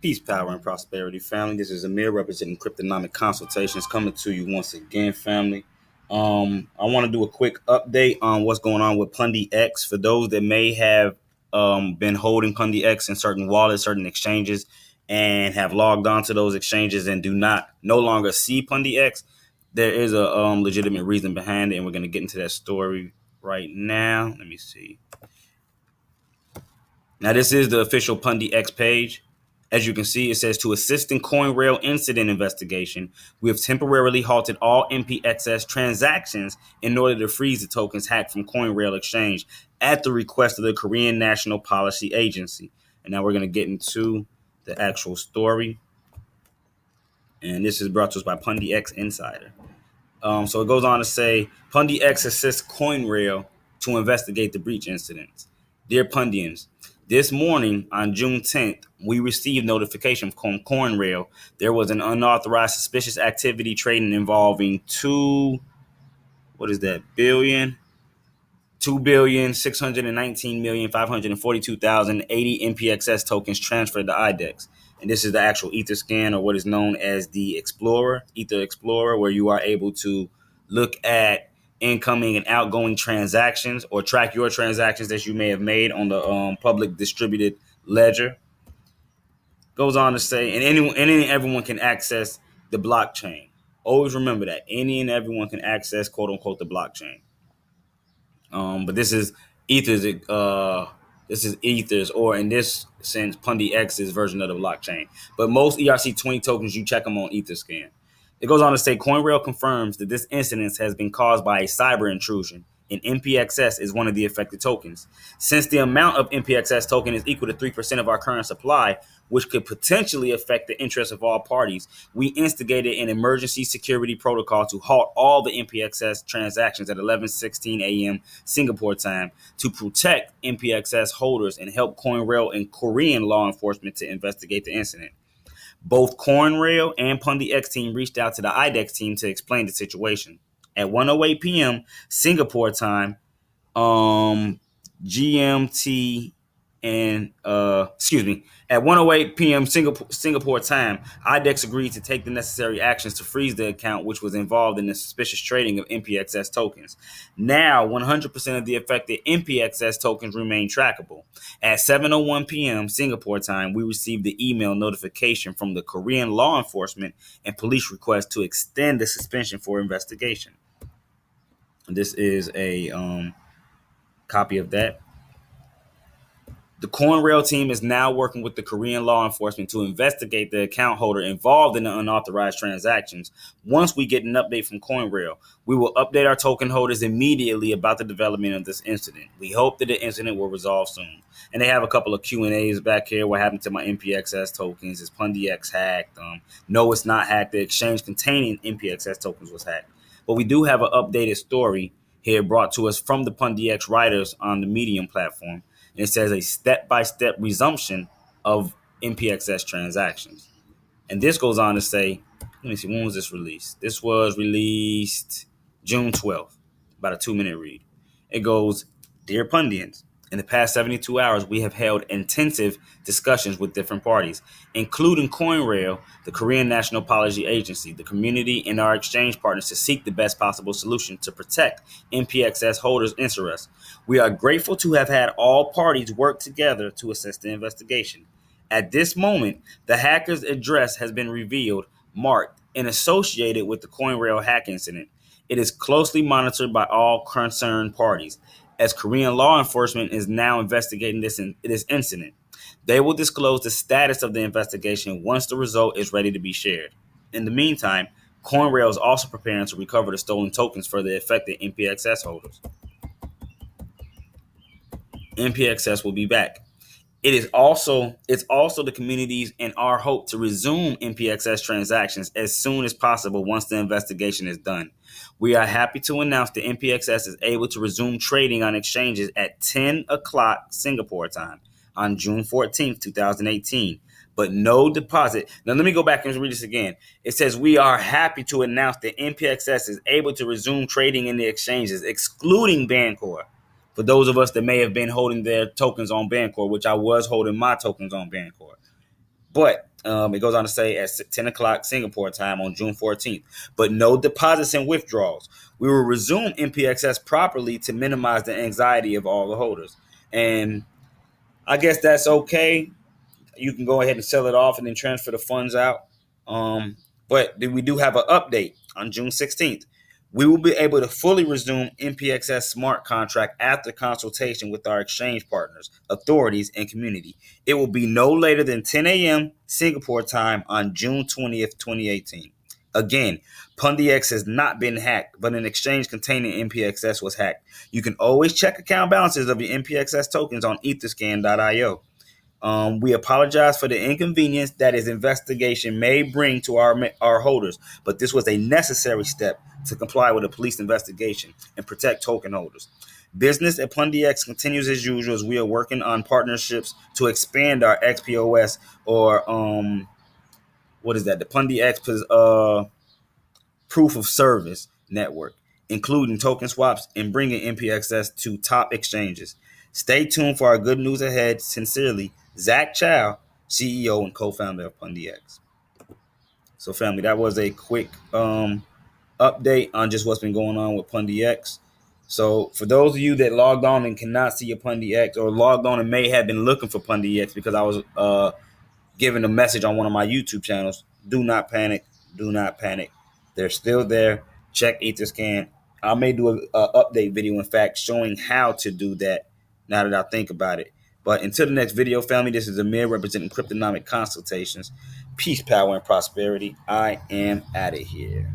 Peace, power, and prosperity, family. This is Amir representing Cryptonomic Consultations coming to you once again, family. I want to do a quick update on what's going on with Pundi X. For those that may have been holding Pundi X in certain wallets, certain exchanges, and have logged on to those exchanges and do not no longer see Pundi X, there is a legitimate reason behind it, and we're going to get into that story right now. Let me see. Now, this is the official Pundi X page. As you can see, it says, to assist in CoinRail incident investigation, we have temporarily halted all MPXS transactions in order to freeze the tokens hacked from CoinRail exchange at the request of the Korean National Policy Agency. And now we're going to get into the actual story. And this is brought to us by Pundi X Insider. So it goes on to say, Pundi X assists CoinRail to investigate the breach incidents. Dear Pundians, this morning on June 10th, we received notification from CoinRail there was an unauthorized suspicious activity trading involving 2,619,542,080 MPXS tokens transferred to IDEX. And this is the actual Etherscan, or what is known as the Explorer, Ether Explorer, where you are able to look at incoming and outgoing transactions or track your transactions that you may have made on the public distributed ledger. Goes on to say, and any and everyone can access the blockchain. Always remember that any and everyone can access, quote unquote, the blockchain. But this is Ether's. This is Ether's, or in this sense, Pundi X's version of the blockchain. But most ERC20 tokens, you check them on Etherscan. It goes on to say, CoinRail confirms that this incident has been caused by a cyber intrusion, and MPXS is one of the affected tokens. Since the amount of MPXS token is equal to 3% of our current supply, which could potentially affect the interests of all parties, we instigated an emergency security protocol to halt all the MPXS transactions at 11:16 a.m. Singapore time to protect MPXS holders and help CoinRail and Korean law enforcement to investigate the incident. Both CoinRail and Pundi X team reached out to the IDEX team to explain the situation. At 1:08 p.m. Singapore time, GMT and at 1:08 p.m. Singapore time, IDEX agreed to take the necessary actions to freeze the account, which was involved in the suspicious trading of MPXS tokens. Now, 100% of the affected MPXS tokens remain trackable. At 7:01 p.m. Singapore time, we received the email notification from the Korean law enforcement and police request to extend the suspension for investigation. This is a copy of that. The CoinRail team is now working with the Korean law enforcement to investigate the account holder involved in the unauthorized transactions. Once we get an update from CoinRail, we will update our token holders immediately about the development of this incident. We hope that the incident will resolve soon. And they have a couple of Q&As back here. What happened to my MPXS tokens? Is Pundi X hacked? No, it's not hacked. The exchange containing MPXS tokens was hacked. But we do have an updated story here brought to us from the Pundi X writers on the Medium platform. And it says a step-by-step resumption of MPXS transactions. And this goes on to say, let me see, when was this released? This was released June 12th, about a 2-minute read. It goes, Dear Pundians, in the past 72 hours, we have held intensive discussions with different parties, including CoinRail, the Korean National Policy Agency, the community, and our exchange partners to seek the best possible solution to protect MPXS holders' interests. We are grateful to have had all parties work together to assist the investigation. At this moment, the hacker's address has been revealed, marked, and associated with the CoinRail hack incident. It is closely monitored by all concerned parties, as Korean law enforcement is now investigating this incident. They will disclose the status of the investigation once the result is ready to be shared. In the meantime, CoinRail is also preparing to recover the stolen tokens for the affected MPXS holders. MPXS will be back. It's also the community's and our hope to resume MPXS transactions as soon as possible once the investigation is done. We are happy to announce that MPXS is able to resume trading on exchanges at 10 o'clock Singapore time on June 14th, 2018. But no deposit. Now, let me go back and read this again. It says, we are happy to announce that MPXS is able to resume trading in the exchanges, excluding Bancor. For those of us that may have been holding their tokens on Bancor, which I was holding my tokens on Bancor. But It goes on to say at 10 o'clock Singapore time on June 14th, but no deposits and withdrawals. We will resume MPXS properly to minimize the anxiety of all the holders. And I guess that's okay. You can go ahead and sell it off and then transfer the funds out. But we do have an update on June 16th. We will be able to fully resume MPXS smart contract after consultation with our exchange partners, authorities, and community. It will be no later than 10 a.m. Singapore time on June 20th, 2018. Again, Pundix has not been hacked, but an exchange containing MPXS was hacked. You can always check account balances of your MPXS tokens on etherscan.io. We apologize for the inconvenience that his investigation may bring to our holders, but this was a necessary step to comply with a police investigation and protect token holders. Business at Pundix continues as usual as we are working on partnerships to expand our XPOS or what is that? The Pundix proof of service network, including token swaps and bringing MPXS to top exchanges. Stay tuned for our good news ahead. Sincerely, Zach Chow, CEO and co-founder of Pundix. So, family, that was a quick update on just what's been going on with Pundix. So, for those of you that logged on and cannot see your Pundix, or logged on and may have been looking for Pundix because I was giving a message on one of my YouTube channels, do not panic. Do not panic. They're still there. Check Etherscan. I may do an update video, in fact, showing how to do that now that I think about it. But until the next video, family, this is Amir representing Cryptonomic Consultations. Peace, power, and prosperity. I am out of here.